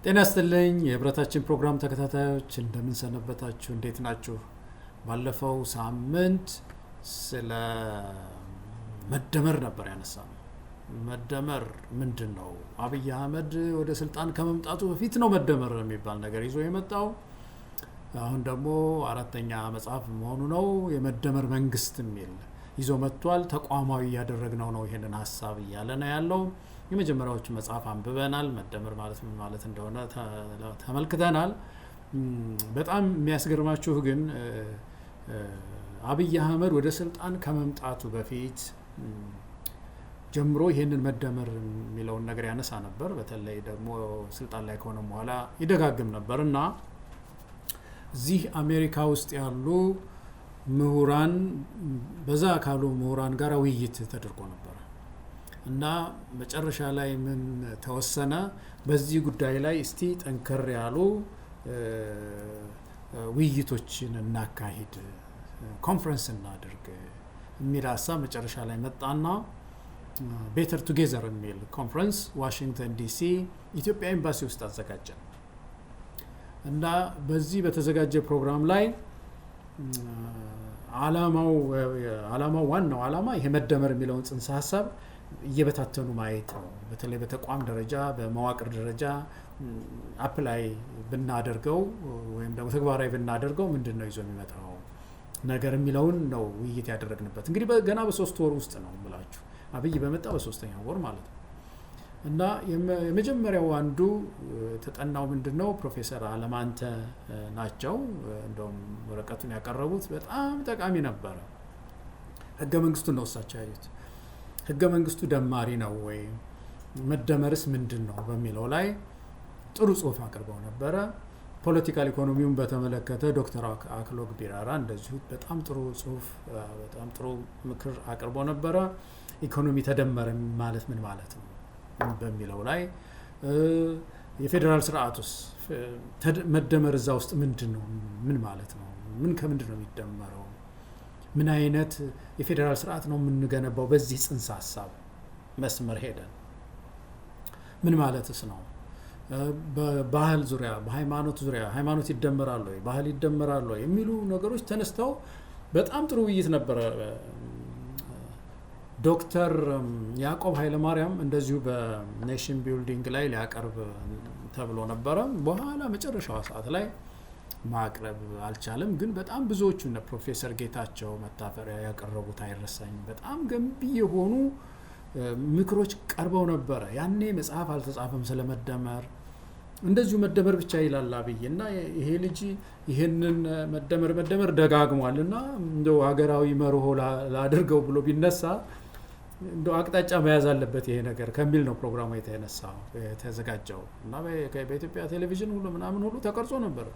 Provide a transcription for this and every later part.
ጤና ይስጥልኝ የህብረታችን ፕሮግራም ተከታታዮች እንደምን ሰነበታችሁ? እንዴት ናችሁ? ባለፈው ሳምንት ስለ መደመር ነበር ያነሳነው። መደመር ምንድነው? አብይ አህመድ ወደ ስልጣን ከመምጣቱ በፊት ነው መደመር የሚባል ነገር ይዞ የመጣው። አሁን ደግሞ አራተኛ መጽሐፍ መሆኑ ነው። የመደመር መንግስት የሚል ይዞ መጥቷል። ተቋማዊ ያደረግነው ነው ይሄንን ሐሳብ እያለ ነው ያለው። የመጀመሪያዎቹ መጽሐፍ አንብበናል። መደመር ማለት ምን ማለት እንደሆነ ተመልክተናል። በጣም የሚያስገርማችሁ ግን አብይ አህመድ ወደ ስልጣን ከመምጣቱ በፊት ጀምሮ ይሄንን መደመር የሚለውን ነገር ያነሳ ነበር። በተለይ ደግሞ ስልጣን ላይ ከሆነ በኋላ ይደጋግም ነበር እና እዚህ አሜሪካ ውስጥ ያሉ ምሁራን በዛ ካሉ ምሁራን ጋር ውይይት ተደርጎ ነበር እና መጨረሻ ላይ ምን ተወሰነ? በዚህ ጉዳይ ላይ እስቲ ጠንከር ያሉ ውይይቶችን እናካሂድ፣ ኮንፈረንስ እናድርግ የሚል ሀሳብ መጨረሻ ላይ መጣና ቤተር ቱጌዘር የሚል ኮንፈረንስ ዋሽንግተን ዲሲ ኢትዮጵያ ኤምባሲ ውስጥ አዘጋጀን እና በዚህ በተዘጋጀ ፕሮግራም ላይ ዓላማው ዋናው ዓላማ ይሄ መደመር የሚለውን ጽንሰ ሀሳብ እየበታተኑ ማየት ነው። በተለይ በተቋም ደረጃ በመዋቅር ደረጃ አፕላይ ብናደርገው ወይም ደግሞ ተግባራዊ ብናደርገው ምንድን ነው ይዞ የሚመጣው ነገር የሚለውን ነው ውይይት ያደረግንበት። እንግዲህ ገና በ3 ወር ውስጥ ነው የምላችሁ። አብይ በመጣ በ3ኛው ወር ማለት ነው እና የመጀመሪያው አንዱ ተጠናው ምንድነው ፕሮፌሰር አለማንተ ናቸው። እንደውም ወረቀቱን ያቀረቡት በጣም ጠቃሚ ነበረ። ህገ መንግስቱን ነው እሳቸው ያዩት። ህገ መንግስቱ ደማሪ ነው ወይ መደመርስ ምንድን ነው በሚለው ላይ ጥሩ ጽሁፍ አቅርበው ነበረ። ፖለቲካል ኢኮኖሚውን በተመለከተ ዶክተር አክሎግ ቢራራ እንደዚሁ በጣም ጥሩ ጽሁፍ በጣም ጥሩ ምክር አቅርበው ነበረ። ኢኮኖሚ ተደመረ ማለት ምን ማለት ነው በሚለው ላይ የፌዴራል ስርዓቱስ መደመር እዛ ውስጥ ምንድን ነው ምን ማለት ነው ምን ከምንድን ነው የሚደመረው ምን አይነት የፌዴራል ስርዓት ነው የምንገነባው በዚህ ጽንሰ ሀሳብ መስመር ሄደን ምን ማለትስ ነው በባህል ዙሪያ በሃይማኖት ዙሪያ ሃይማኖት ይደመራል ወይ ባህል ይደመራል ወይ የሚሉ ነገሮች ተነስተው በጣም ጥሩ ውይይት ነበረ። ዶክተር ያዕቆብ ኃይለማርያም እንደዚሁ በኔሽን ቢልዲንግ ላይ ሊያቀርብ ተብሎ ነበረ። በኋላ መጨረሻው ሰዓት ላይ ማቅረብ አልቻለም። ግን በጣም ብዙዎቹ እነ ፕሮፌሰር ጌታቸው መታፈሪያ ያቀረቡት አይረሳኝም። በጣም ገንቢ የሆኑ ምክሮች ቀርበው ነበረ። ያኔ መጽሐፍ አልተጻፈም ስለመደመር። እንደዚሁ መደመር ብቻ ይላል አብይ እና ይሄ ልጅ ይሄንን መደመር ደጋግሟል እና እንደው ሀገራዊ መርሆ ላድርገው ብሎ ቢነሳ እንደው አቅጣጫ መያዝ አለበት ይሄ ነገር ከሚል ነው ፕሮግራሙ የተዘጋጀው እና በኢትዮጵያ ቴሌቪዥን ሁሉ ምናምን ሁሉ ተቀርጾ ነበር።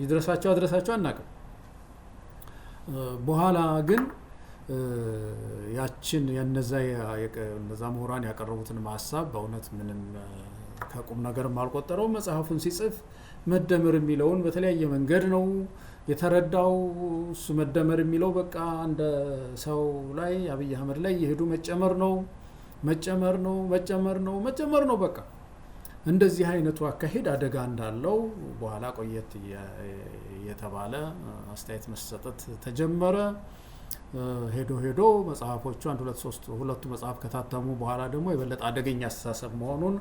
ይድረሳቸው አድረሳቸው አናውቅም። በኋላ ግን ያችን የነዛ ምሁራን ያቀረቡትን ሀሳብ በእውነት ምንም ከቁም ነገርም አልቆጠረው። መጽሐፉን ሲጽፍ መደመር የሚለውን በተለያየ መንገድ ነው የተረዳው። እሱ መደመር የሚለው በቃ እንደ ሰው ላይ አብይ አህመድ ላይ የሄዱ መጨመር ነው በቃ እንደዚህ አይነቱ አካሄድ አደጋ እንዳለው በኋላ ቆየት የተባለ አስተያየት መሰጠት ተጀመረ። ሄዶ መጽሐፎቹ ሁለቱ መጽሐፍ ከታተሙ በኋላ ደግሞ የበለጠ አደገኛ አስተሳሰብ መሆኑን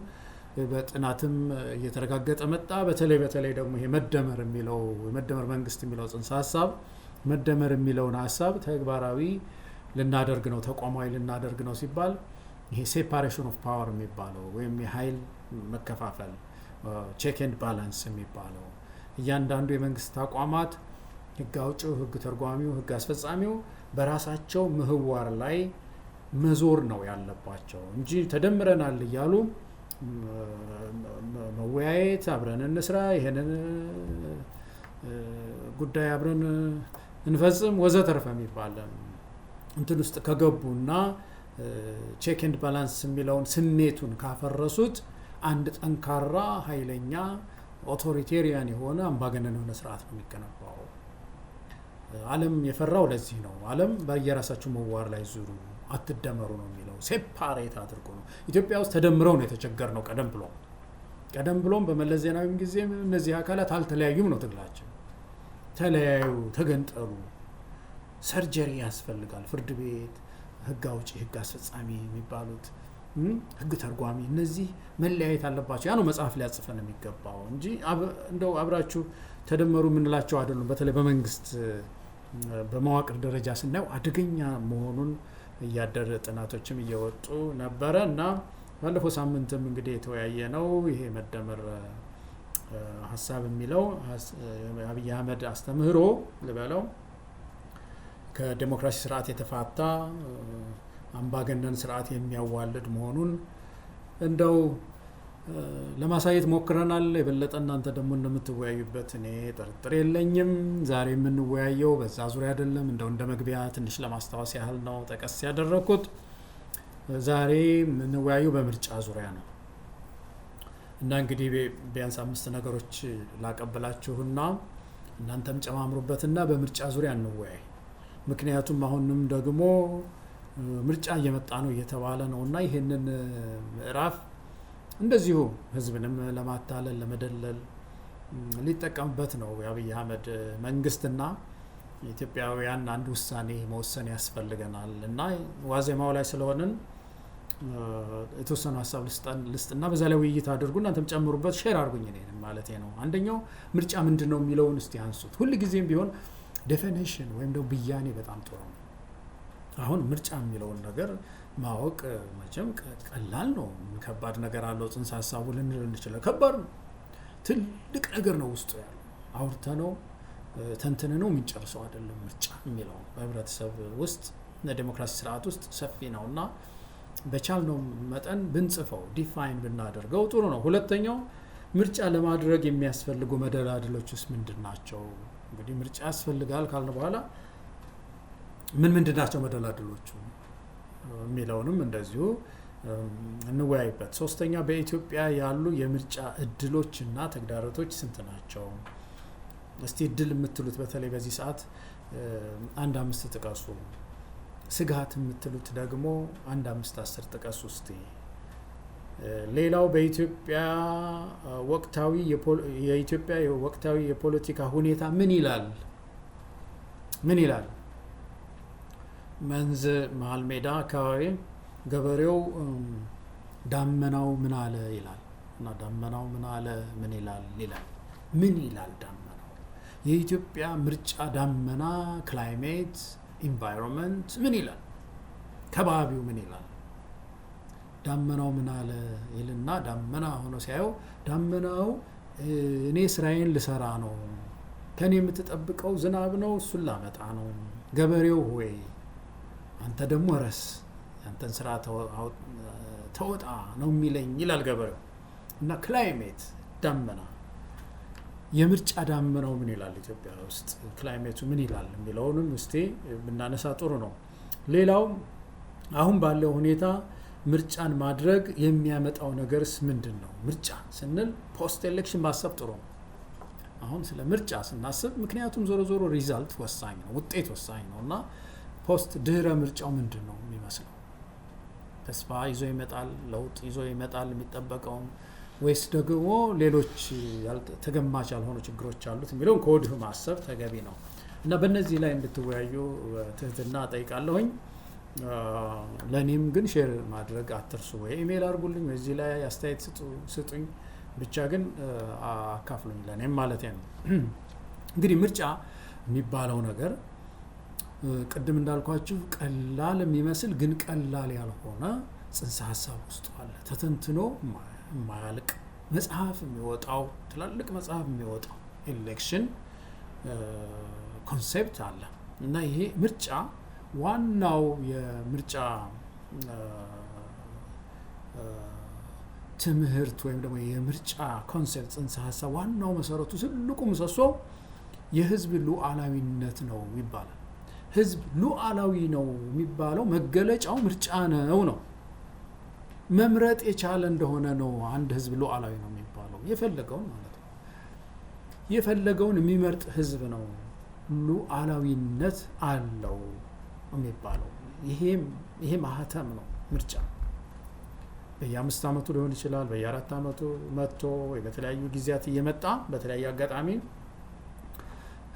በጥናትም እየተረጋገጠ መጣ። በተለይ ደግሞ ይሄ መደመር መንግስት የሚለው ጽንሰ ሀሳብ መደመር የሚለውን ሀሳብ ተግባራዊ ልናደርግ ነው ተቋማዊ ልናደርግ ነው ሲባል ይሄ ሴፓሬሽን ኦፍ ፓወር የሚባለው ወይም የኃይል መከፋፈል ቼክ ኤንድ ባላንስ የሚባለው እያንዳንዱ የመንግስት ተቋማት ህግ አውጪው፣ ህግ ተርጓሚው፣ ህግ አስፈጻሚው በራሳቸው ምህዋር ላይ መዞር ነው ያለባቸው እንጂ ተደምረናል እያሉ መወያየት አብረን እንስራ ይሄንን ጉዳይ አብረን እንፈጽም ወዘተርፈ የሚባል እንትን ውስጥ ከገቡና ቼክ ኤንድ ባላንስ የሚለውን ስሜቱን ካፈረሱት አንድ ጠንካራ ኃይለኛ ኦቶሪቴሪያን የሆነ አምባገነን የሆነ ስርዓት ነው የሚገነባው። ዓለም የፈራው ለዚህ ነው። ዓለም በየራሳቸው መዋር ላይ ዙሩ አትደመሩ ነው የሚለው። ሴፓሬት አድርጎ ነው። ኢትዮጵያ ውስጥ ተደምረው ነው የተቸገር ነው ቀደም ብሎ ቀደም ብሎም በመለስ ዜናዊም ጊዜ እነዚህ አካላት አልተለያዩም ነው ትግላቸው። ተለያዩ፣ ተገንጠሉ፣ ሰርጀሪ ያስፈልጋል። ፍርድ ቤት፣ ህግ አውጪ፣ ህግ አስፈጻሚ የሚባሉት ህግ ተርጓሚ፣ እነዚህ መለያየት አለባቸው። ያ ነው መጽሐፍ ሊያጽፈን የሚገባው እንጂ እንደው አብራችሁ ተደመሩ የምንላቸው አይደሉም። በተለይ በመንግስት በመዋቅር ደረጃ ስናየው አደገኛ መሆኑን እያደረ ጥናቶችም እየወጡ ነበረ እና ባለፈው ሳምንትም እንግዲህ የተወያየ ነው ይሄ መደመር ሀሳብ የሚለው አብይ አህመድ አስተምህሮ ልበለው ከዲሞክራሲ ስርዓት የተፋታ አምባገነን ስርዓት የሚያዋልድ መሆኑን እንደው ለማሳየት ሞክረናል። የበለጠ እናንተ ደግሞ እንደምትወያዩበት እኔ ጥርጥር የለኝም። ዛሬ የምንወያየው በዛ ዙሪያ አይደለም። እንደው እንደ መግቢያ ትንሽ ለማስታወስ ያህል ነው ጠቀስ ያደረኩት። ዛሬ የምንወያየው በምርጫ ዙሪያ ነው እና እንግዲህ ቢያንስ 5 ነገሮች ላቀበላችሁና እናንተም ጨማምሩበትና በምርጫ ዙሪያ እንወያይ። ምክንያቱም አሁንም ደግሞ ምርጫ እየመጣ ነው እየተባለ ነውና ይሄንን ምዕራፍ እንደዚሁ ህዝብንም ለማታለል ለመደለል ሊጠቀምበት ነው የአብይ አህመድ መንግስትና ኢትዮጵያውያን አንድ ውሳኔ መወሰን ያስፈልገናል እና ዋዜማው ላይ ስለሆነን የተወሰኑ ሀሳብ ልስጥና በዛ ላይ ውይይት አድርጉ። እናንተም ጨምሩበት፣ ሼር አድርጉኝ እኔንም ማለቴ ነው። አንደኛው ምርጫ ምንድነው የሚለውን እስቲ አንሱት። ሁልጊዜም ቢሆን ዴፊኒሽን ወይም ደግሞ ብያኔ በጣም ጥሩ ነው። አሁን ምርጫ የሚለውን ነገር ማወቅ መቼም ቀላል ነው። ከባድ ነገር አለው ጽንሰ ሀሳቡ ልንል እንችላለን። ከባድ ነው። ትልቅ ነገር ነው ውስጡ ያለው። አውርተነው ተንትነነው የምንጨርሰው አይደለም። ምርጫ የሚለው በህብረተሰብ ውስጥ በዲሞክራሲ ስርዓት ውስጥ ሰፊ ነውና በቻልነው መጠን ብንጽፈው ዲፋይን ብናደርገው ጥሩ ነው። ሁለተኛው ምርጫ ለማድረግ የሚያስፈልጉ መደላድሎችስ ምንድን ናቸው? እንግዲህ ምርጫ ያስፈልጋል ካልን በኋላ ምንድን ናቸው መደላድሎቹ የሚለውንም እንደዚሁ እንወያይበት። ሶስተኛ በኢትዮጵያ ያሉ የምርጫ እድሎችና ተግዳሮቶች ስንት ናቸው? እስቲ እድል የምትሉት በተለይ በዚህ ሰዓት 1-5 ጥቀሱ። ስጋት የምትሉት ደግሞ 1-5-10 ጥቀሱ እስቲ። ሌላው በኢትዮጵያ ወቅታዊ የፖለቲካ ሁኔታ ምን ይላል? መንዝ መሀል ሜዳ አካባቢ ገበሬው ዳመናው ምን አለ ይላል እና ዳመናው ምን አለ ምን ይላል ዳመናው? የኢትዮጵያ ምርጫ ዳመና ክላይሜት ኢንቫይሮንመንት ምን ይላል? ከባቢው ምን ይላል? ዳመናው ምን አለ ይልና ዳመና ሆኖ ሲያየው ዳመናው እኔ ስራዬን ልሰራ ነው፣ ከኔ የምትጠብቀው ዝናብ ነው፣ እሱን ላመጣ ነው። ገበሬው ሆይ አንተ ደግሞ ረስ አንተን ስራ ተወጣ ነው የሚለኝ ይላል ገበሬው። እና ክላይሜት ዳመና የምርጫ ዳመናው ምን ይላል? ኢትዮጵያ ውስጥ ክላይሜቱ ምን ይላል የሚለውንም እስቲ ብናነሳ ጥሩ ነው። ሌላው አሁን ባለው ሁኔታ ምርጫን ማድረግ የሚያመጣው ነገርስ ምንድነው? ምርጫ ስንል ፖስት ኤሌክሽን ማሰብ ጥሩ ነው። አሁን ስለ ምርጫ ስናስብ ምክንያቱም ዞሮ ሪዛልት ወሳኝ ነው፣ ውጤት ወሳኝ ነውና ፖስት ድህረ ምርጫው ምንድነው የሚመስለው? ተስፋ ይዞ ይመጣል፣ ለውጥ ይዞ ይመጣል የሚጠበቀው ወይስ ደግሞ ሌሎች ተገማች ያልሆኑ ችግሮች አሉት የሚለውን ከወዲሁ ማሰብ ተገቢ ነው እና በእነዚህ ላይ እንድትወያዩ ትህትና ጠይቃለሁኝ። ለኔም ግን ሼር ማድረግ አትርሱ። ወይ ኢሜል አድርጉልኝ፣ ወይ እዚህ ላይ አስተያየት ስጡኝ፣ ብቻ ግን አካፍሉኝ ለኔም ማለት ነው። እንግዲህ ምርጫ የሚባለው ነገር ቅድም እንዳልኳችሁ ቀላል የሚመስል ግን ቀላል ያልሆነ ጽንሰ ሀሳብ ውስጥ አለ። ተተንትኖ የማያልቅ መጽሐፍ የሚወጣው ትላልቅ መጽሐፍ የሚወጣው ኤሌክሽን ኮንሴፕት አለ እና ይሄ ምርጫ ዋናው የምርጫ ትምህርት ወይም ደግሞ የምርጫ ኮንሴፕት ጽንሰ ሀሳብ ዋናው መሰረቱ ትልቁ ምሰሶ የህዝብ ሉዓላዊነት ነው ይባላል። ህዝብ ሉዓላዊ ነው የሚባለው መገለጫው ምርጫ ነው። መምረጥ የቻለ እንደሆነ ነው አንድ ህዝብ ሉዓላዊ ነው የሚባለው። የፈለገውን ማለት ነው። የፈለገውን የሚመርጥ ህዝብ ነው ሉዓላዊነት አለው የሚባለው። ይሄ ማህተም ነው ምርጫ። በየ5 ዓመቱ ሊሆን ይችላል፣ በየ4 ዓመቱ መጥቶ ወይ በተለያዩ ጊዜያት እየመጣ በተለያየ አጋጣሚ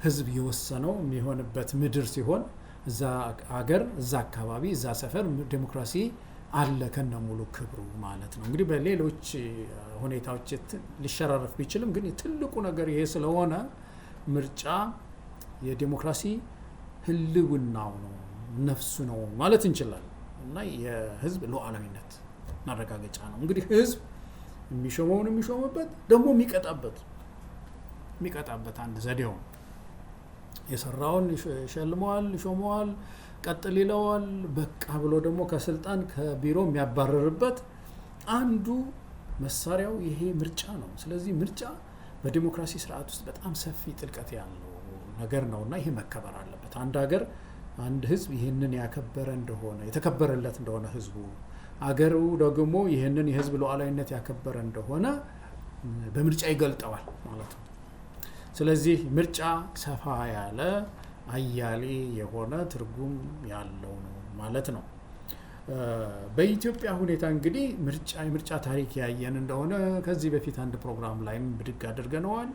ህዝብ የወሰነው የሚሆንበት ምድር ሲሆን እዛ ሀገር እዛ አካባቢ እዛ ሰፈር ዴሞክራሲ አለ ከነሙሉ ክብሩ ማለት ነው። እንግዲህ በሌሎች ሁኔታዎች ሊሸራረፍ ቢችልም ግን ትልቁ ነገር ይሄ ስለሆነ ምርጫ የዴሞክራሲ ህልውናው ነው፣ ነፍሱ ነው ማለት እንችላለን እና የህዝብ ሉዓላዊነት ማረጋገጫ ነው። እንግዲህ ህዝብ የሚሾመውን የሚሾምበት ደግሞ የሚቀጣበት አንድ ዘዴው የሰራውን ይሸልመዋል፣ ይሾመዋል፣ ቀጥል ይለዋል፣ በቃ ብሎ ደግሞ ከስልጣን ከቢሮ የሚያባረርበት አንዱ መሳሪያው ይሄ ምርጫ ነው። ስለዚህ ምርጫ በዲሞክራሲ ስርዓት ውስጥ በጣም ሰፊ ጥልቀት ያለው ነገር ነውና ይሄ መከበር አለበት። አንድ ሀገር አንድ ህዝብ ይህንን ያከበረ እንደሆነ የተከበረለት እንደሆነ ህዝቡ አገሩ ደግሞ ይህንን የህዝብ ሉዓላዊነት ያከበረ እንደሆነ በምርጫ ይገልጠዋል ማለት ነው። ስለዚህ ምርጫ ሰፋ ያለ አያሌ የሆነ ትርጉም ያለው ነው ማለት ነው። በኢትዮጵያ ሁኔታ እንግዲህ የምርጫ ታሪክ ያየን እንደሆነ ከዚህ በፊት አንድ ፕሮግራም ላይም ብድግ አድርገነዋል።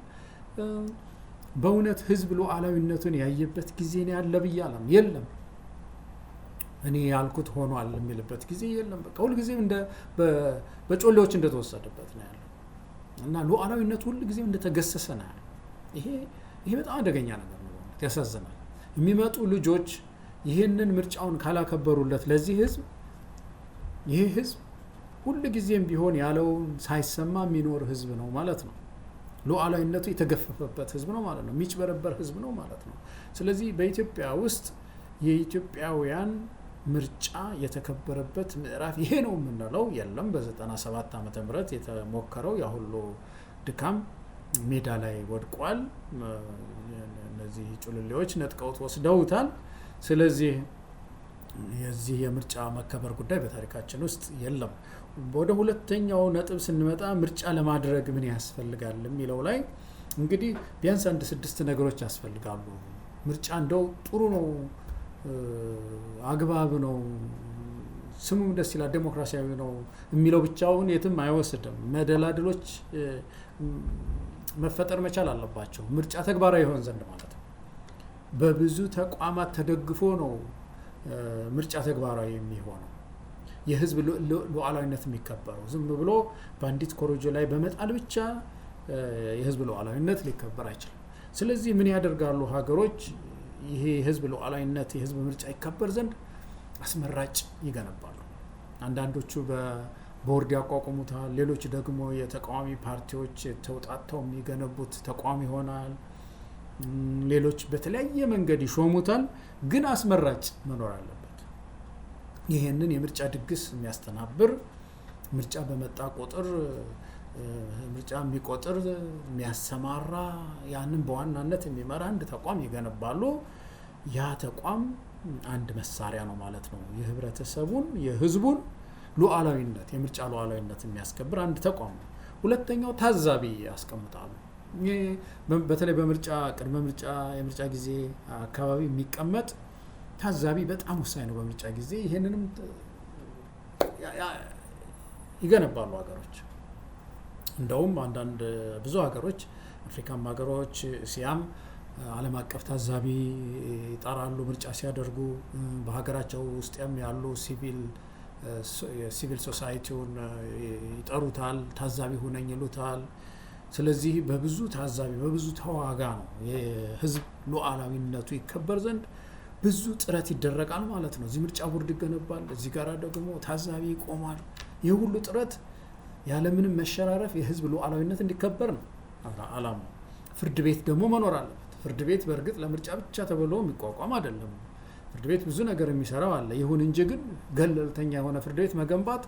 በእውነት ህዝብ ሉዓላዊነቱን ያየበት ጊዜ ነው ያለ ብያለሁ። የለም እኔ ያልኩት ሆኗል የሚልበት ጊዜ የለም። በቃ ሁልጊዜም በጮሌዎች እንደተወሰደበት ነው ያለው እና ሉዓላዊነቱ ሁልጊዜም እንደተገሰሰ ነው ያለው። ይሄ በጣም አደገኛ ነገር ነው። ያሳዝናል። የሚመጡ ልጆች ይህንን ምርጫውን ካላከበሩለት ለዚህ ህዝብ ይሄ ህዝብ ሁልጊዜም ቢሆን ያለውን ሳይሰማ የሚኖር ህዝብ ነው ማለት ነው። ሉዓላዊነቱ የተገፈፈበት ህዝብ ነው ማለት ነው። የሚጭበረበር ህዝብ ነው ማለት ነው። ስለዚህ በኢትዮጵያ ውስጥ የኢትዮጵያውያን ምርጫ የተከበረበት ምዕራፍ ይሄ ነው የምንለው የለም። በ97 ዓመተ ምህረት የተሞከረው ያ ሁሉ ድካም ሜዳ ላይ ወድቋል። እነዚህ ጩልሌዎች ነጥቀውት ወስደውታል። ስለዚህ የዚህ የምርጫ መከበር ጉዳይ በታሪካችን ውስጥ የለም። ወደ ሁለተኛው ነጥብ ስንመጣ ምርጫ ለማድረግ ምን ያስፈልጋል የሚለው ላይ እንግዲህ ቢያንስ 6 ነገሮች ያስፈልጋሉ። ምርጫ እንደው ጥሩ ነው፣ አግባብ ነው፣ ስሙም ደስ ይላል፣ ዴሞክራሲያዊ ነው የሚለው ብቻውን የትም አይወስድም። መደላድሎች መፈጠር መቻል አለባቸው ምርጫ ተግባራዊ ይሆን ዘንድ ማለት ነው። በብዙ ተቋማት ተደግፎ ነው ምርጫ ተግባራዊ የሚሆነው። የህዝብ ሉዓላዊነት የሚከበረው ዝም ብሎ በአንዲት ኮሮጆ ላይ በመጣል ብቻ የህዝብ ሉዓላዊነት ሊከበር አይችልም። ስለዚህ ምን ያደርጋሉ ሀገሮች? ይሄ የህዝብ ሉዓላዊነት የህዝብ ምርጫ ይከበር ዘንድ አስመራጭ ይገነባሉ። አንዳንዶቹ በቦርድ ያቋቁሙታል፣ ሌሎች ደግሞ የተቃዋሚ ፓርቲዎች ተውጣጥተው የሚገነቡት ተቋም ይሆናል። ሌሎች በተለያየ መንገድ ይሾሙታል። ግን አስመራጭ መኖር አለበት። ይሄንን የምርጫ ድግስ የሚያስተናብር ምርጫ በመጣ ቁጥር ምርጫ የሚቆጥር የሚያሰማራ ያንን በዋናነት የሚመራ አንድ ተቋም ይገነባሉ። ያ ተቋም አንድ መሳሪያ ነው ማለት ነው። የህብረተሰቡን የህዝቡን ሉዓላዊነት የምርጫ ሉዓላዊነት የሚያስከብር አንድ ተቋም ነው። ሁለተኛው ታዛቢ ያስቀምጣሉ። በተለይ በምርጫ ቅድመ ምርጫ የምርጫ ጊዜ አካባቢ የሚቀመጥ ታዛቢ በጣም ወሳኝ ነው። በምርጫ ጊዜ ይሄንንም ይገነባሉ ሀገሮች። እንደውም ብዙ ሀገሮች አፍሪካም ሀገሮች እስያም ዓለም አቀፍ ታዛቢ ይጠራሉ ምርጫ ሲያደርጉ። በሀገራቸው ውስጥ ያሉ ሲቪል ሶሳይቲውን ይጠሩታል፣ ታዛቢ ሁነኝ ይሉታል። ስለዚህ በብዙ ታዛቢ በብዙ ተዋጋ ነው የህዝብ ሉዓላዊነቱ ይከበር ዘንድ ብዙ ጥረት ይደረጋል ማለት ነው። እዚህ ምርጫ ቦርድ ይገነባል፣ እዚህ ጋር ደግሞ ታዛቢ ይቆማል። ይህ ሁሉ ጥረት ያለምንም መሸራረፍ የህዝብ ሉዓላዊነት እንዲከበር ነው ዓላማው። ፍርድ ቤት ደግሞ መኖር አለበት። ፍርድ ቤት በእርግጥ ለምርጫ ብቻ ተብሎ የሚቋቋም አይደለም። ፍርድ ቤት ብዙ ነገር የሚሰራው አለ። ይሁን እንጂ ግን ገለልተኛ የሆነ ፍርድ ቤት መገንባት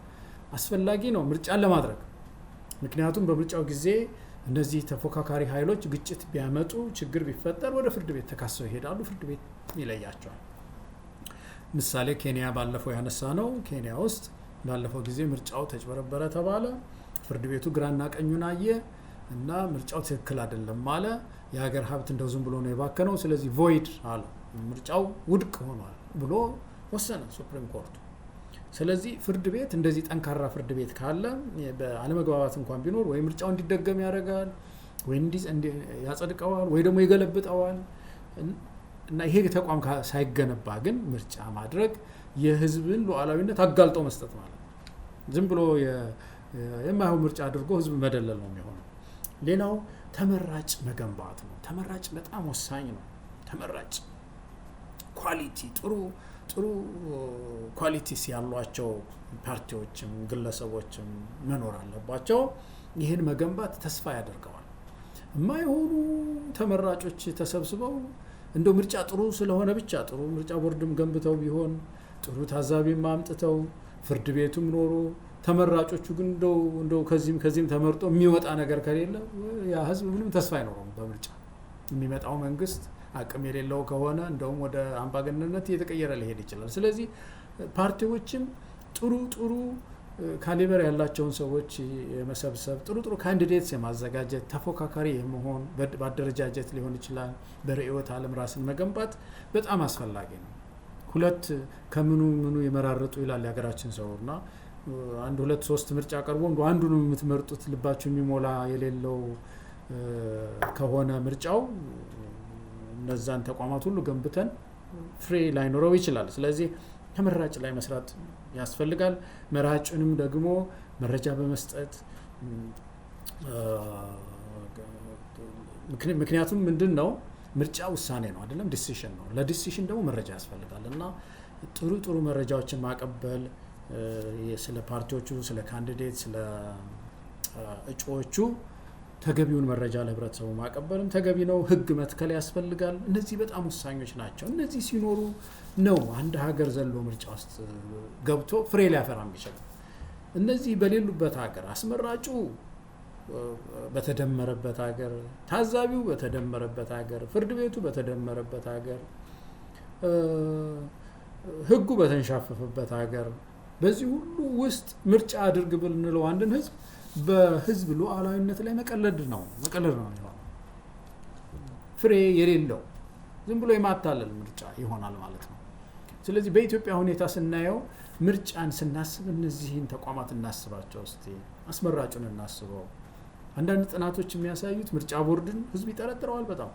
አስፈላጊ ነው ምርጫን ለማድረግ። ምክንያቱም በምርጫው ጊዜ እነዚህ ተፎካካሪ ኃይሎች ግጭት ቢያመጡ ችግር ቢፈጠር ወደ ፍርድ ቤት ተካሰው ይሄዳሉ። ፍርድ ቤት ይለያቸዋል። ምሳሌ ኬንያ ባለፈው ያነሳ ነው። ኬንያ ውስጥ ባለፈው ጊዜ ምርጫው ተጭበረበረ ተባለ። ፍርድ ቤቱ ግራና ቀኙን አየ እና ምርጫው ትክክል አይደለም አለ። የሀገር ሀብት እንደው ዝም ብሎ ነው የባከነው፣ ስለዚህ ቮይድ አለ፣ ምርጫው ውድቅ ሆኗል ብሎ ወሰነ ሱፕሪም ኮርቱ። ስለዚህ ፍርድ ቤት እንደዚህ ጠንካራ ፍርድ ቤት ካለ በአለመግባባት እንኳን ቢኖር ወይ ምርጫው እንዲደገም ያደርጋል ወይ ያጸድቀዋል ወይ ደግሞ ይገለብጠዋል። እና ይሄ ተቋም ሳይገነባ ግን ምርጫ ማድረግ የህዝብን ሉዓላዊነት አጋልጦ መስጠት ማለት ነው። ዝም ብሎ የማይሆን ምርጫ አድርጎ ህዝብ መደለል ነው የሚሆነው። ሌላው ተመራጭ መገንባት ነው። ተመራጭ በጣም ወሳኝ ነው። ተመራጭ ኳሊቲ ጥሩ ኳሊቲስ ያሏቸው ፓርቲዎችም ግለሰቦችም መኖር አለባቸው። ይህን መገንባት ተስፋ ያደርገዋል። የማይሆኑ ተመራጮች ተሰብስበው እንደው ምርጫ ጥሩ ስለሆነ ብቻ ጥሩ ምርጫ ቦርድም ገንብተው ቢሆን ጥሩ ታዛቢም አምጥተው ፍርድ ቤቱም ኖሮ ተመራጮቹ ግን እንደው ከዚህም ተመርጦ የሚወጣ ነገር ከሌለ ያ ህዝብ ምንም ተስፋ አይኖረውም በምርጫ። የሚመጣው መንግስት አቅም የሌለው ከሆነ እንደውም ወደ አምባገነንነት እየተቀየረ ሊሄድ ይችላል። ስለዚህ ፓርቲዎችም ጥሩ ካሊበር ያላቸውን ሰዎች የመሰብሰብ ጥሩ ካንዲዴትስ የማዘጋጀት ተፎካካሪ የመሆን በአደረጃጀት ሊሆን ይችላል። በርዕዮተ ዓለም ራስን መገንባት በጣም አስፈላጊ ነው። ሁለት ከምኑ የመራረጡ ይላል የሀገራችን ሰውና አንድ ሁለት ሶስት ምርጫ ቀርቦ አንዱን የምትመርጡት ልባችሁ የሚሞላ የሌለው ከሆነ ምርጫው እነዛን ተቋማት ሁሉ ገንብተን ፍሬ ላይኖረው ይችላል። ስለዚህ ተመራጭ ላይ መስራት ያስፈልጋል። መራጭንም ደግሞ መረጃ በመስጠት ምክንያቱም ምንድነው ምርጫ ውሳኔ ነው አይደለም፣ ዲሲሽን ነው። ለዲሲሽን ደግሞ መረጃ ያስፈልጋል እና ጥሩ መረጃዎችን ማቀበል ስለ ፓርቲዎቹ፣ ስለ ካንዲዴት፣ ስለ እጩዎቹ ተገቢውን መረጃ ለህብረተሰቡ ማቀበልም ተገቢ ነው። ህግ መትከል ያስፈልጋል። እነዚህ በጣም ወሳኞች ናቸው። እነዚህ ሲኖሩ ነው አንድ ሀገር ዘሎ ምርጫ ውስጥ ገብቶ ፍሬ ሊያፈራ የሚችል። እነዚህ በሌሉበት ሀገር አስመራጩ በተደመረበት ሀገር፣ ታዛቢው በተደመረበት ሀገር፣ ፍርድ ቤቱ በተደመረበት ሀገር፣ ህጉ በተንሻፈፈበት ሀገር፣ በዚህ ሁሉ ውስጥ ምርጫ አድርግ ብንለው አንድን ህዝብ በህዝብ ሉዓላዊነት ላይ መቀለድ ነው የሚሆነው። ፍሬ የሌለው ዝም ብሎ የማታለል ምርጫ ይሆናል ማለት ነው። ስለዚህ በኢትዮጵያ ሁኔታ ስናየው ምርጫን ስናስብ እነዚህን ተቋማት እናስባቸው። እስቲ አስመራጩን እናስበው። አንዳንድ ጥናቶች የሚያሳዩት ምርጫ ቦርድን ህዝብ ይጠረጥረዋል። በጣም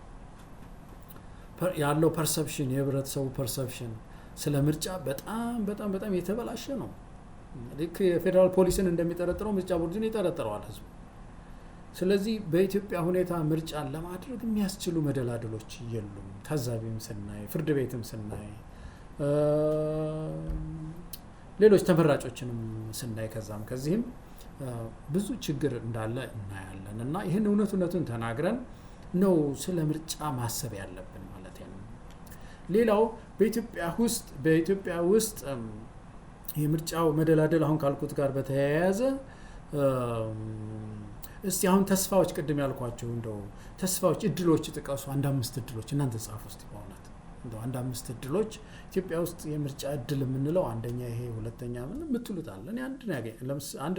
ያለው ፐርሰፕሽን የህብረተሰቡ ፐርሰፕሽን ስለ ምርጫ በጣም የተበላሸ ነው። ልክ የፌዴራል ፖሊስን እንደሚጠረጥረው ምርጫ ቦርድን ይጠረጥረዋል ህዝቡ። ስለዚህ በኢትዮጵያ ሁኔታ ምርጫን ለማድረግ የሚያስችሉ መደላድሎች የሉም። ታዛቢም ስናይ፣ ፍርድ ቤትም ስናይ፣ ሌሎች ተመራጮችንም ስናይ ከዚህም ብዙ ችግር እንዳለ እናያለን እና ይህን እውነቱን ተናግረን ነው ስለ ምርጫ ማሰብ ያለብን ማለት ነው። ሌላው በኢትዮጵያ ውስጥ የምርጫው መደላደል አሁን ካልኩት ጋር በተያያዘ እስቲ አሁን ተስፋዎች ቅድም ያልኳቸው እንደው ተስፋዎች እድሎች ጥቀሱ። አንድ 5 እድሎች እናንተ ጻፉ እስቲ። በእውነት እንደው አንድ 5 እድሎች ኢትዮጵያ ውስጥ የምርጫ እድል የምንለው አንደኛ ይሄ፣ ሁለተኛ ምን ምትሉታል? እኔ አንድ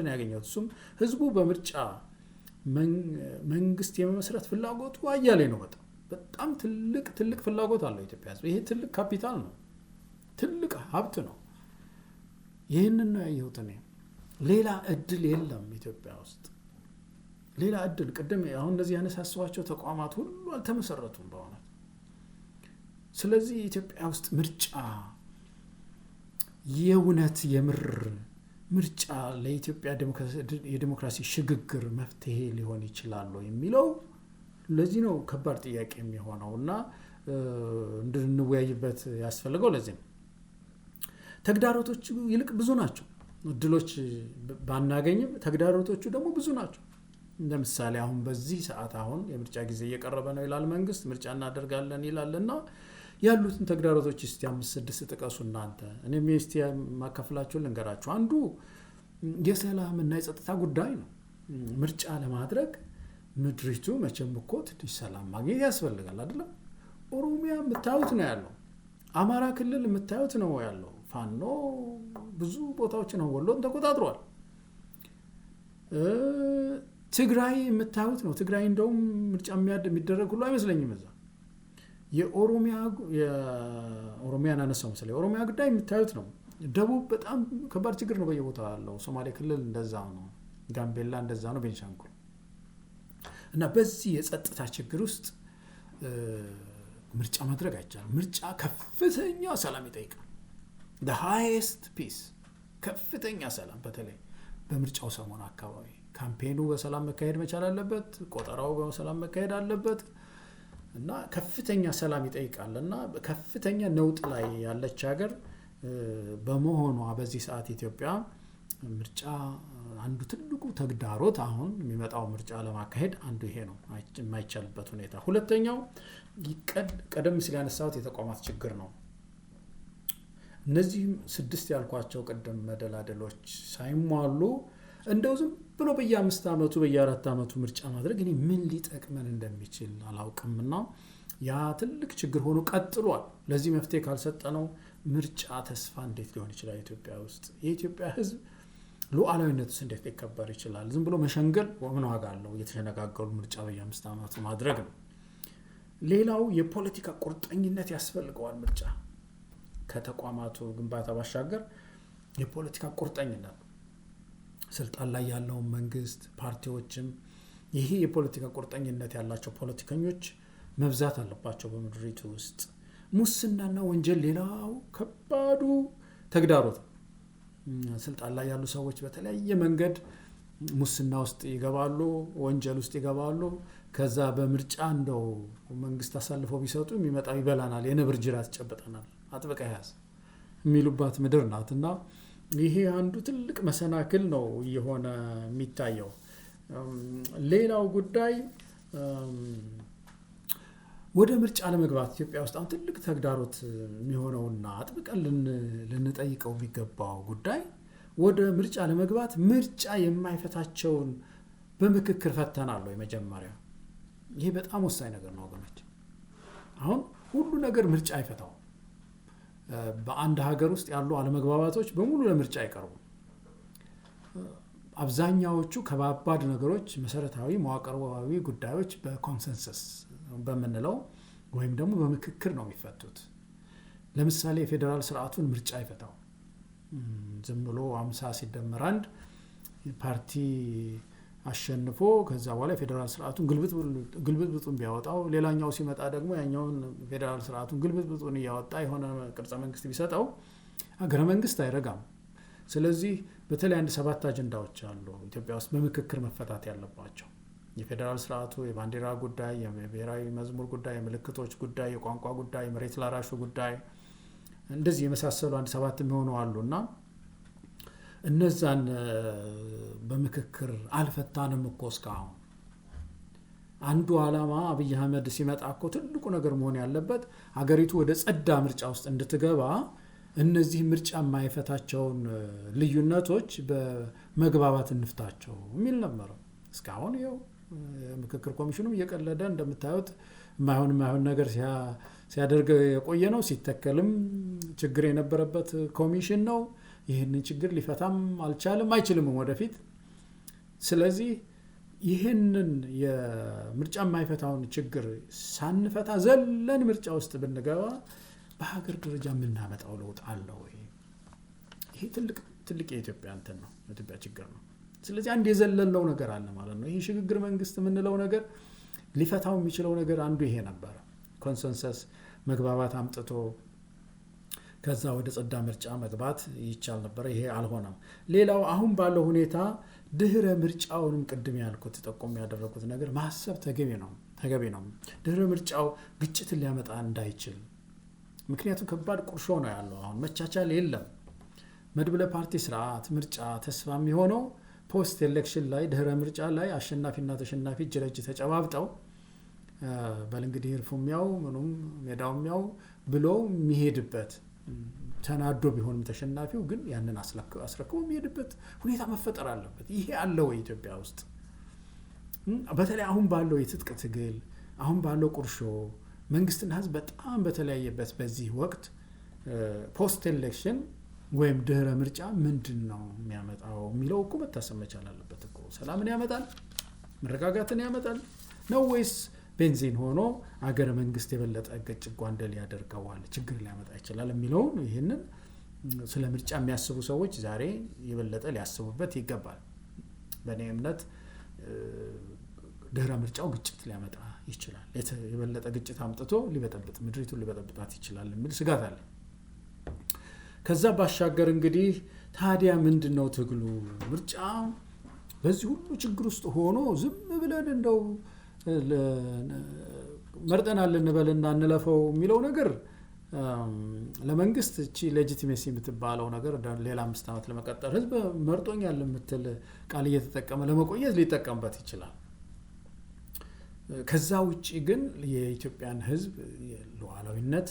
ነው ያገኘሁት። እሱም ህዝቡ በምርጫ መንግስት የመመስረት ፍላጎቱ አያሌ ነው። በጣም ትልቅ ፍላጎት አለው ኢትዮጵያ ህዝብ። ይሄ ትልቅ ካፒታል ነው፣ ትልቅ ሀብት ነው። ይህንን ነው ያየሁት እኔ። ሌላ እድል የለም ኢትዮጵያ ውስጥ ሌላ እድል። ቅድም አሁን እንደዚህ ያነሳስዋቸው ተቋማት ሁሉ አልተመሰረቱም በእውነት። ስለዚህ ኢትዮጵያ ውስጥ ምርጫ የእውነት የምር ምርጫ ለኢትዮጵያ የዲሞክራሲ ሽግግር መፍትሄ ሊሆን ይችላል የሚለው ለዚህ ነው ከባድ ጥያቄ የሚሆነው እና እንድንወያይበት ያስፈልገው ለዚህ ነው። ተግዳሮቶቹ ይልቅ ብዙ ናቸው። እድሎች ባናገኝም ተግዳሮቶቹ ደግሞ ብዙ ናቸው። እንደምሳሌ አሁን በዚህ ሰዓት አሁን የምርጫ ጊዜ እየቀረበ ነው ይላል መንግስት፣ ምርጫ እናደርጋለን ይላልና ያሉትን ተግዳሮቶች እስቲ 5-6 ጥቀሱ እናንተ። እኔም እስቲ ማካፈላችሁ ልንገራችሁ። አንዱ የሰላም እና የጸጥታ ጉዳይ ነው። ምርጫ ለማድረግ ምድሪቱ መቼም እኮ ትንሽ ሰላም ማግኘት ያስፈልጋል አይደለም? ኦሮሚያ የምታዩት ነው ያለው፣ አማራ ክልል የምታዩት ነው ያለው። ፋኖ ብዙ ቦታዎች ነው ወሎን ተቆጣጥሯል። ትግራይ የምታዩት ነው። ትግራይ እንደውም ምርጫ የሚደረግ ሁሉ አይመስለኝም እዛ። የኦሮሚያን አነሳው መሰለኝ። የኦሮሚያ ጉዳይ የምታዩት ነው። ደቡብ በጣም ከባድ ችግር ነው በየቦታው ያለው። ሶማሌ ክልል እንደዛ ነው፣ ጋምቤላ እንደዛ ነው፣ ቤንሻንጉል እና በዚህ የጸጥታ ችግር ውስጥ ምርጫ ማድረግ አይቻልም። ምርጫ ከፍተኛ ሰላም ይጠይቃል። the highest peace ከፍተኛ ሰላም፣ በተለይ በምርጫው ሰሞን አካባቢ ካምፔኑ በሰላም መካሄድ መቻል አለበት፣ ቆጠራው በሰላም መካሄድ አለበት እና ከፍተኛ ሰላም ይጠይቃል እና ከፍተኛ ነውጥ ላይ ያለች ሀገር በመሆኗ በዚህ ሰዓት ኢትዮጵያ ምርጫ አንዱ ትልቁ ተግዳሮት አሁን የሚመጣው ምርጫ ለማካሄድ አንዱ ይሄ ነው፣ የማይቻልበት ሁኔታ። ሁለተኛው ቀደም ሲል ያነሳሁት የተቋማት ችግር ነው። እነዚህም 6 ያልኳቸው ቀደም መደላደሎች ሳይሟሉ እንደው ዝም ብሎ በየ5 ዓመቱ በየ4 ዓመቱ ምርጫ ማድረግ እኔ ምን ሊጠቅመን እንደሚችል አላውቅምና ያ ትልቅ ችግር ሆኖ ቀጥሏል። ለዚህ መፍትሄ ካልሰጠነው ምርጫ ተስፋ እንዴት ሊሆን ይችላል? ኢትዮጵያ ውስጥ የኢትዮጵያ ሕዝብ ሉዓላዊነቱስ እንዴት ሊከበር ይችላል? ዝም ብሎ መሸንገል ምን ዋጋ አለው? እየተሸነጋገሉ ምርጫ በየ5 ዓመቱ ማድረግ ነው። ሌላው የፖለቲካ ቁርጠኝነት ያስፈልገዋል። ምርጫ ከተቋማቱ ግንባታ ባሻገር የፖለቲካ ቁርጠኝነት፣ ስልጣን ላይ ያለውን መንግስት ፓርቲዎችም ይሄ የፖለቲካ ቁርጠኝነት ያላቸው ፖለቲከኞች መብዛት አለባቸው በምድሪቱ ውስጥ። ሙስናና ወንጀል ሌላው ከባዱ ተግዳሮት። ስልጣን ላይ ያሉ ሰዎች በተለያየ መንገድ ሙስና ውስጥ ይገባሉ፣ ወንጀል ውስጥ ይገባሉ። ከዛ በምርጫ እንደው መንግስት አሳልፈው ቢሰጡ የሚመጣው ይበላናል፣ የነብር ጅራት ይጨበጠናል፣ አጥብቀ ያዝ የሚሉባት ምድር ናት እና ይሄ አንዱ ትልቅ መሰናክል ነው እየሆነ የሚታየው። ሌላው ጉዳይ ወደ ምርጫ ለመግባት ኢትዮጵያ ውስጥ አሁን ትልቅ ተግዳሮት የሚሆነውና አጥብቀን ልንጠይቀው የሚገባው ጉዳይ ወደ ምርጫ ለመግባት ምርጫ የማይፈታቸውን በምክክር ፈተናል ወይ? መጀመሪያ ይሄ በጣም ወሳኝ ነገር ነው ወገኖች። አሁን ሁሉ ነገር ምርጫ አይፈታው። በአንድ ሀገር ውስጥ ያሉ አለመግባባቶች በሙሉ ለምርጫ አይቀርቡም። አብዛኛዎቹ ከባባድ ነገሮች፣ መሰረታዊ መዋቅራዊ ጉዳዮች በኮንሰንሰስ በምንለው ወይም ደግሞ በምክክር ነው የሚፈቱት። ለምሳሌ የፌዴራል ስርዓቱን ምርጫ አይፈታው። ዝም ብሎ 50 ሲደመር 1 ፓርቲ አሸንፎ ከዛ በኋላ የፌዴራል ስርዓቱን ግልብጥብጡን ቢያወጣው ሌላኛው ሲመጣ ደግሞ ያኛውን ፌዴራል ስርዓቱን ግልብጥብጡን እያወጣ የሆነ ቅርጸ መንግስት ቢሰጠው ሀገረ መንግስት አይረጋም። ስለዚህ በተለይ 7 አጀንዳዎች አሉ ኢትዮጵያ ውስጥ በምክክር መፈታት ያለባቸው። የፌዴራል ስርዓቱ፣ የባንዲራ ጉዳይ፣ የብሔራዊ መዝሙር ጉዳይ፣ የምልክቶች ጉዳይ፣ የቋንቋ ጉዳይ፣ መሬት ላራሹ ጉዳይ፣ እንደዚህ የመሳሰሉ 7 የሚሆኑ አሉና እነዛን በምክክር አልፈታንም እኮ እስካሁን። አንዱ ዓላማ አብይ አህመድ ሲመጣ እኮ ትልቁ ነገር መሆን ያለበት ሀገሪቱ ወደ ጸዳ ምርጫ ውስጥ እንድትገባ እነዚህ ምርጫ የማይፈታቸውን ልዩነቶች በመግባባት እንፍታቸው የሚል ነበር። እስካሁን ይኸው ምክክር ኮሚሽኑ እየቀለደ እንደምታዩት የማይሆን ነገር ሲያደርግ የቆየ ነው። ሲተከልም ችግር የነበረበት ኮሚሽን ነው። ይህንን ችግር ሊፈታም አልቻለም፣ አይችልም ወደፊት። ስለዚህ ይህንን የምርጫ የማይፈታውን ችግር ሳንፈታ ዘለን ምርጫ ውስጥ ብንገባ በሀገር ደረጃ የምናመጣው ለውጥ አለ ወይ? ይሄ ትልቅ የኢትዮጵያ እንትን ነው፣ የኢትዮጵያ ችግር ነው። ስለዚህ አንድ የዘለለው ነገር አለ ማለት ነው። ይሄ ሽግግር መንግስት የምንለው ነገር ሊፈታው የሚችለው ነገር አንዱ ይሄ ነበረ። ኮንሰንሰስ መግባባት አምጥቶ ከዛ ወደ ጸዳ ምርጫ መግባት ይቻል ነበር። ይሄ አልሆነም። ሌላው አሁን ባለው ሁኔታ ድህረ ምርጫውንም ቅድም ያልኩት ጠቆም ያደረኩት ነገር ማሰብ ተገቢ ነው። ድህረ ምርጫው ግጭትን ሊያመጣ እንዳይችል። ምክንያቱም ከባድ ቁርሾ ነው ያለው። አሁን መቻቻል የለም። መድብለ ፓርቲ ስርዓት ምርጫ ተስፋ የሚሆነው ፖስት ኤሌክሽን ላይ ድህረ ምርጫ ላይ አሸናፊና ተሸናፊ እጅ ለእጅ ተጨባብጠው በልንግዲህ እርፉሚያው ምኑም ሜዳውሚያው ብሎ የሚሄድበት ተናዶ ቢሆንም ተሸናፊው ግን ያንን አስረክቦ የሚሄድበት ሁኔታ መፈጠር አለበት። ይሄ አለ ወይ ኢትዮጵያ ውስጥ? በተለይ አሁን ባለው የትጥቅ ትግል፣ አሁን ባለው ቁርሾ መንግስትና ህዝብ በጣም በተለያየበት በዚህ ወቅት ፖስት ኤሌክሽን ወይም ድህረ ምርጫ ምንድን ነው የሚያመጣው የሚለው እኮ መታሰብ መቻል አለበት እኮ። ሰላምን ያመጣል? መረጋጋትን ያመጣል ነው ወይስ ቤንዚን ሆኖ አገረ መንግስት የበለጠ ገጭ ጓንደል ያደርገዋል፣ ችግር ሊያመጣ ይችላል የሚለውን ይህንን ስለ ምርጫ የሚያስቡ ሰዎች ዛሬ የበለጠ ሊያስቡበት ይገባል። በእኔ እምነት ድህረ ምርጫው ግጭት ሊያመጣ ይችላል። የበለጠ ግጭት አምጥቶ ሊበጠብጥ ምድሪቱን ሊበጠብጣት ይችላል የሚል ስጋት አለ። ከዛ ባሻገር እንግዲህ ታዲያ ምንድነው ትግሉ? ምርጫ በዚህ ሁሉ ችግር ውስጥ ሆኖ ዝም ብለን እንደው መርጠናል እንበልና እንለፈው የሚለው ነገር ለመንግስት እቺ ሌጂቲሜሲ የምትባለው ነገር ሌላ 5 ዓመት ለመቀጠል ህዝብ መርጦኛል የምትል ቃል እየተጠቀመ ለመቆየት ሊጠቀምበት ይችላል። ከዛ ውጪ ግን የኢትዮጵያን ህዝብ ሉዓላዊነት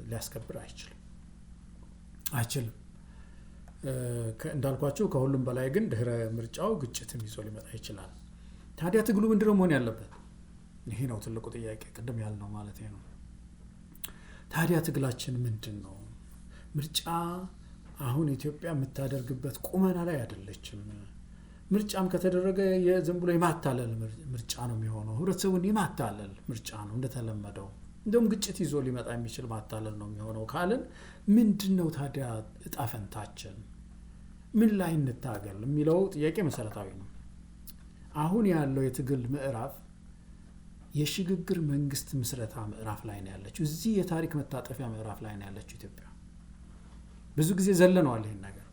ሊያስከብር አይችልም። እንዳልኳችሁ ከሁሉም በላይ ግን ድህረ ምርጫው ግጭትም ይዞ ሊመጣ ይችላል። ታዲያ ትግሉ ምንድነው መሆን ያለበት? ይሄ ነው ትልቁ ጥያቄ፣ ቅድም ያልነው ማለት ነው። ታዲያ ትግላችን ምንድነው? ምርጫ አሁን ኢትዮጵያ የምታደርግበት ቁመና ላይ አይደለችም። ምርጫም ከተደረገ የዝም ብሎ የማታለል ምርጫ ነው የሚሆነው። ህብረተሰቡን የማታለል ምርጫ ነው እንደተለመደው። እንደውም ግጭት ይዞ ሊመጣ የሚችል ማታለል ነው የሚሆነው ካልን ምንድነው ታዲያ እጣ ፈንታችን? ምን ላይ እንታገል የሚለው ጥያቄ መሰረታዊ ነው። አሁን ያለው የትግል ምዕራፍ የሽግግር መንግስት ምስረታ ምዕራፍ ላይ ነው ያለችው። እዚህ የታሪክ መታጠፊያ ምዕራፍ ላይ ነው ያለችው ኢትዮጵያ። ብዙ ጊዜ ዘለነዋል ይሄን ነገር።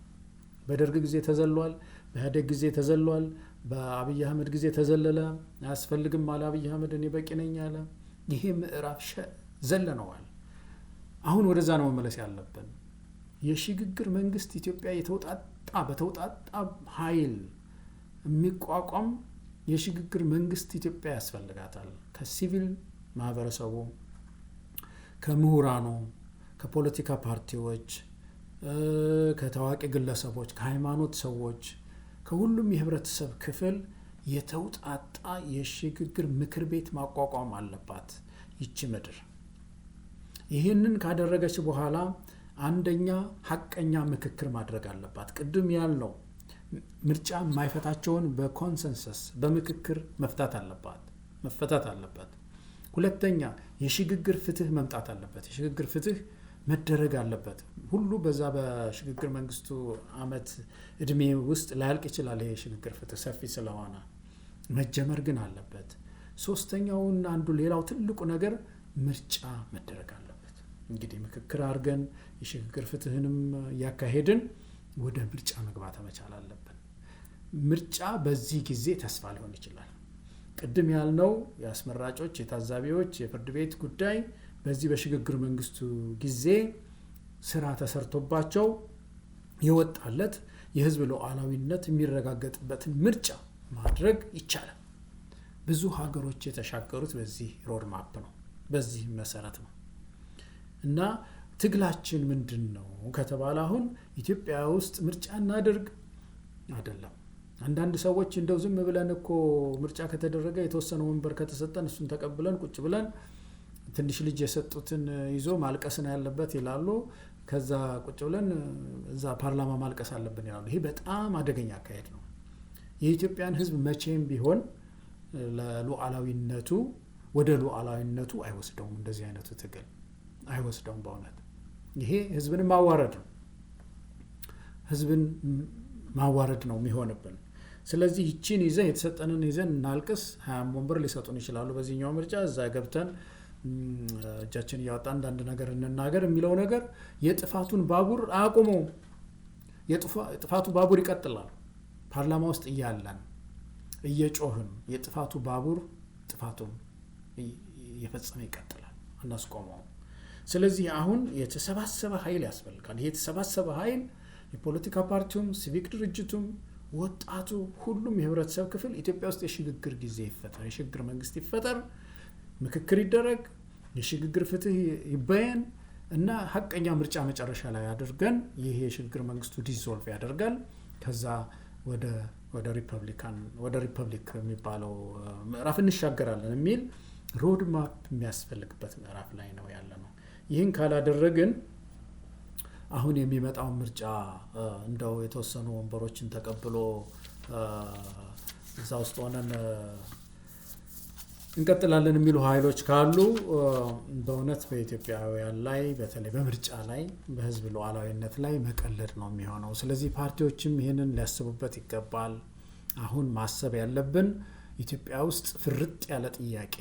በደርግ ጊዜ ተዘሏል፣ በኢህአዴግ ጊዜ ተዘሏል፣ በአብይ አህመድ ጊዜ ተዘለለ። አያስፈልግም አለ አብይ አህመድ፣ እኔ በቂ ነኝ አለ። ይሄ ምዕራፍ ዘለነዋል። አሁን ወደዛ ነው መመለስ ያለብን። የሽግግር መንግስት ኢትዮጵያ በተውጣጣ ኃይል የሚቋቋም የሽግግር መንግስት ኢትዮጵያ ያስፈልጋታል። ከሲቪል ማህበረሰቡ፣ ከምሁራኑ፣ ከፖለቲካ ፓርቲዎች፣ ከታዋቂ ግለሰቦች፣ ከሃይማኖት ሰዎች፣ ከሁሉም የህብረተሰብ ክፍል የተውጣጣ የሽግግር ምክር ቤት ማቋቋም አለባት ይቺ ምድር። ይህንን ካደረገች በኋላ አንደኛ ሐቀኛ ምክክር ማድረግ አለባት። ቅድም ያልነው ምርጫ የማይፈታቸውን በኮንሰንሰስ በምክክር መፈታት አለበት። ሁለተኛ የሽግግር ፍትህ መምጣት አለበት። የሽግግር ፍትህ መደረግ አለበት። ሁሉ በዛ በሽግግር መንግስቱ አመት እድሜ ውስጥ ላያልቅ ይችላል። ይሄ ሽግግር ፍትህ ሰፊ ስለሆነ መጀመር ግን አለበት። ሶስተኛውና አንዱ ሌላው ትልቁ ነገር ምርጫ መደረግ አለበት። እንግዲህ ምክክር አድርገን የሽግግር ፍትህንም ያካሄድን ወደ ምርጫ መግባት መቻል አለብን። ምርጫ በዚህ ጊዜ ተስፋ ሊሆን ይችላል። ቅድም ያልነው የአስመራጮች፣ የታዛቢዎች፣ የፍርድ ቤት ጉዳይ በዚህ በሽግግር መንግስቱ ጊዜ ስራ ተሰርቶባቸው የወጣለት የህዝብ ሉዓላዊነት የሚረጋገጥበትን ምርጫ ማድረግ ይቻላል። ብዙ ሀገሮች የተሻገሩት በዚህ ሮድማፕ ነው፣ በዚህ መሰረት ነው። እና ትግላችን ምንድን ነው ከተባለ አሁን ኢትዮጵያ ውስጥ ምርጫ እናድርግ አይደለም። አንዳንድ ሰዎች እንደው ዝም ብለን እኮ ምርጫ ከተደረገ የተወሰነ ወንበር ከተሰጠን እሱን ተቀብለን ቁጭ ብለን ትንሽ ልጅ የሰጡትን ይዞ ማልቀስ ነው ያለበት ይላሉ። ከዛ ቁጭ ብለን እዛ ፓርላማ ማልቀስ አለብን ይላሉ። ይሄ በጣም አደገኛ አካሄድ ነው። የኢትዮጵያን ህዝብ መቼም ቢሆን ለሉዓላዊነቱ ወደ ሉዓላዊነቱ አይወስደውም። እንደዚህ አይነቱ ትግል አይወስደውም። በእውነት ይሄ ህዝብን ማዋረድ ነው። ህዝብን ማዋረድ ነው የሚሆንብን። ስለዚህ ይቺን ይዘን የተሰጠንን ይዘን እናልቅስ። 20 ወንበር ሊሰጡን ይችላሉ በዚህኛው ምርጫ። እዛ ገብተን እጃችን እያወጣን አንዳንድ ነገር እንናገር የሚለው ነገር የጥፋቱን ባቡር አያቆመውም። የጥፋቱ ባቡር ይቀጥላል። ፓርላማ ውስጥ እያለን እየጮህን የጥፋቱ ባቡር ጥፋቱን እየፈጸመ ይቀጥላል፣ አናስቆመውም። ስለዚህ አሁን የተሰባሰበ ኃይል ያስፈልጋል። ይሄ የተሰባሰበ ኃይል የፖለቲካ ፓርቲውም፣ ሲቪክ ድርጅቱም፣ ወጣቱ፣ ሁሉም የህብረተሰብ ክፍል ኢትዮጵያ ውስጥ የሽግግር ጊዜ ይፈጠር፣ የሽግግር መንግስት ይፈጠር፣ ምክክር ይደረግ፣ የሽግግር ፍትህ ይበየን እና ሀቀኛ ምርጫ መጨረሻ ላይ አድርገን ይሄ የሽግግር መንግስቱ ዲዞልቭ ያደርጋል። ከዛ ወደ ሪፐብሊክ የሚባለው ምዕራፍ እንሻገራለን የሚል ሮድማፕ የሚያስፈልግበት ምዕራፍ ላይ ነው ያለ ነው። ይህን ካላደረግን አሁን የሚመጣው ምርጫ እንደው የተወሰኑ ወንበሮችን ተቀብሎ እዛ ውስጥ ሆነን እንቀጥላለን የሚሉ ኃይሎች ካሉ በእውነት በኢትዮጵያውያን ላይ በተለይ በምርጫ ላይ በህዝብ ሉዓላዊነት ላይ መቀለድ ነው የሚሆነው። ስለዚህ ፓርቲዎችም ይህንን ሊያስቡበት ይገባል። አሁን ማሰብ ያለብን ኢትዮጵያ ውስጥ ፍርጥ ያለ ጥያቄ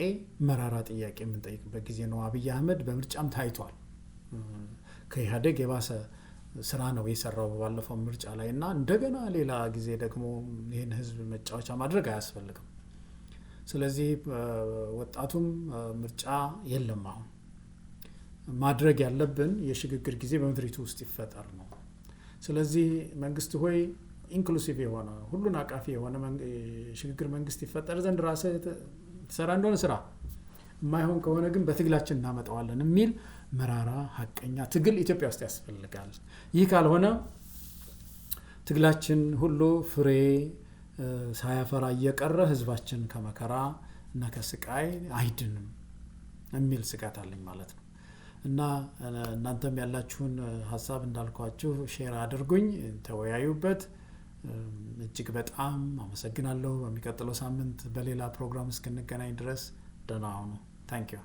መራራ ጥያቄ የምንጠይቅበት ጊዜ ነው። አብይ አህመድ በምርጫም ታይቷል። ከኢህአዴግ የባሰ ስራ ነው የሰራው ባለፈው ምርጫ ላይ እና እንደገና ሌላ ጊዜ ደግሞ ይህን ህዝብ መጫወቻ ማድረግ አያስፈልግም። ስለዚህ ወጣቱም ምርጫ የለም አሁን ማድረግ ያለብን የሽግግር ጊዜ በምድሪቱ ውስጥ ይፈጠር ነው። ስለዚህ መንግስት ሆይ ኢንክሉሲቭ የሆነ ሁሉን አቃፊ የሆነ ሽግግር መንግስት ይፈጠር ዘንድ ራስህ ትሰራ እንደሆነ ስራ፣ የማይሆን ከሆነ ግን በትግላችን እናመጣዋለን የሚል መራራ ሀቀኛ ትግል ኢትዮጵያ ውስጥ ያስፈልጋል። ይህ ካልሆነ ትግላችን ሁሉ ፍሬ ሳያፈራ እየቀረ ህዝባችን ከመከራ እና ከስቃይ አይድንም የሚል ስጋት አለኝ ማለት ነው። እና እናንተም ያላችሁን ሀሳብ እንዳልኳችሁ ሼር አድርጉኝ፣ ተወያዩበት። እጅግ በጣም አመሰግናለሁ። በሚቀጥለው ሳምንት በሌላ ፕሮግራም እስክንገናኝ ድረስ ደህና ሁኑ። ታንክ ዩ